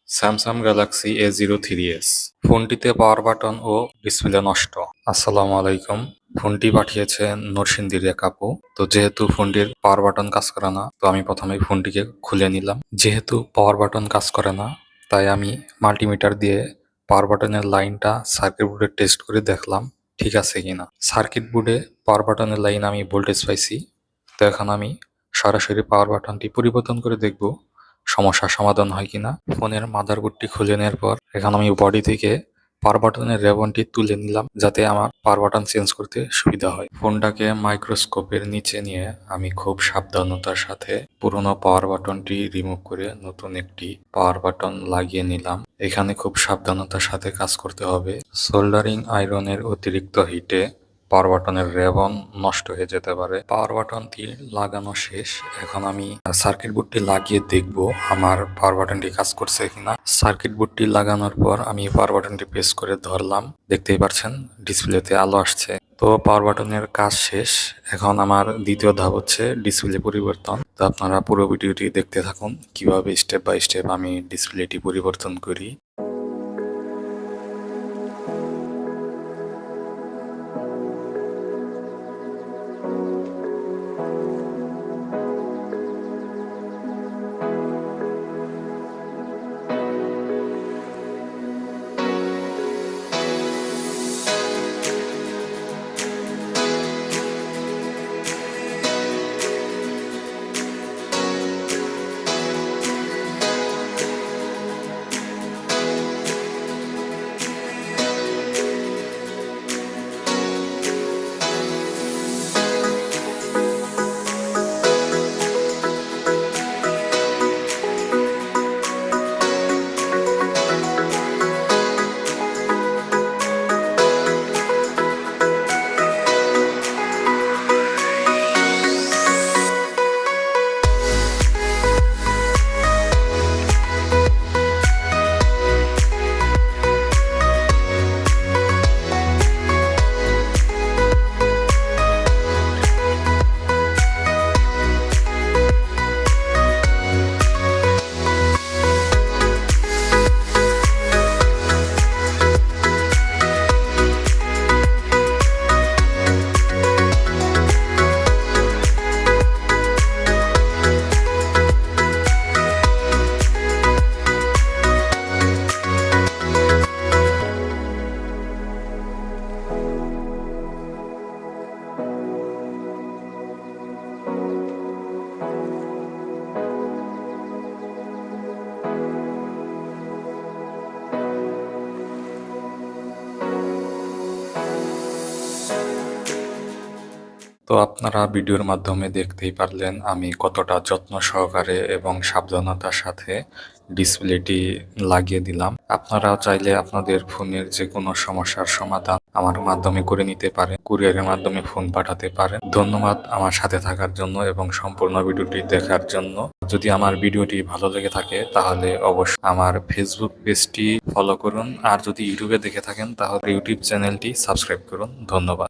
Samsung Galaxy A03s ফোনটিতে power button oh display নষ্ট। আসসালামু আলাইকুম। ফোনটি পাঠিয়েছে নরসিংদীর এক আপু। তো যেহেতু ফোনটির পাওয়ার বাটন কাজ করে না, তো আমি প্রথমে ফোনটিকে খুলে নিলাম। যেহেতু পাওয়ার বাটন কাজ করে না, তাই আমি মাল্টিমিটার দিয়ে পাওয়ার বাটনের লাইনটা সার্কিট বোর্ডে টেস্ট করে দেখলাম ঠিক আছে কিনা। সার্কিট বোর্ডে পাওয়ার বাটনের লাইন আমি ভোল্টেজ পাইছি। তো এখন আমি সরাসরি পাওয়ার বাটনটি পরিবর্তন করে দেখব সমস্যার সমাধান হয় কিনা। ফোনের মাদারবোর্ডটি খুলে নেওয়ার পর এখন আমি বডি থেকে পাওয়ার বাটনের রেবনটি তুলে নিলাম, যাতে আমার পাওয়ার বাটন চেঞ্জ করতে সুবিধা হয়। ফোনটাকে মাইক্রোস্কোপের নিচে নিয়ে আমি খুব সাবধানতার সাথে পুরোনো পাওয়ার বাটনটি রিমুভ করে নতুন একটি পাওয়ার বাটন লাগিয়ে নিলাম। এখানে খুব সাবধানতার সাথে কাজ করতে হবে। সোল্ডারিং আয়রনের অতিরিক্ত হিটে পাওয়ার বাটনের রেবন নষ্ট হয়ে যেতে পারে। পাওয়ার বাটনটি লাগানো শেষ। এখন আমি সার্কিট বোর্ডটি লাগিয়ে দেখব আমার পাওয়ার বাটনটি কাজ করছে কিনা। সার্কিট বোর্ডটি লাগানোর পর আমি পাওয়ার বাটনটি প্রেস করে ধরলাম। দেখতেই পাচ্ছেন ডিসপ্লেতে আলো আসছে। তো পাওয়ার বাটনের কাজ শেষ। এখন আমার দ্বিতীয় ধাপ হচ্ছে ডিসপ্লে পরিবর্তন। তো আপনারা পুরো ভিডিওটি দেখতে থাকুন কিভাবে স্টেপ বাই স্টেপ আমি ডিসপ্লেটি পরিবর্তন করি। তো আপনারা ভিডিওর মাধ্যমে দেখতেই পারলেন আমি কতটা যত্ন সহকারে এবং সাবধানতার সাথে ডিসপ্লেটি লাগিয়ে দিলাম। আপনারা চাইলে আপনাদের ফোনের যে কোনো সমস্যার সমাধান আমার মাধ্যমে করে নিতে পারেন, কুরিয়ারের মাধ্যমে ফোন পাঠাতে পারেন। ধন্যবাদ আমার সাথে থাকার জন্য এবং সম্পূর্ণ ভিডিওটি দেখার জন্য। যদি আমার ভিডিওটি ভালো লেগে থাকে তাহলে অবশ্যই আমার ফেসবুক পেজটি ফলো করুন, আর যদি ইউটিউবে দেখে থাকেন তাহলে ইউটিউব চ্যানেলটি সাবস্ক্রাইব করুন। ধন্যবাদ।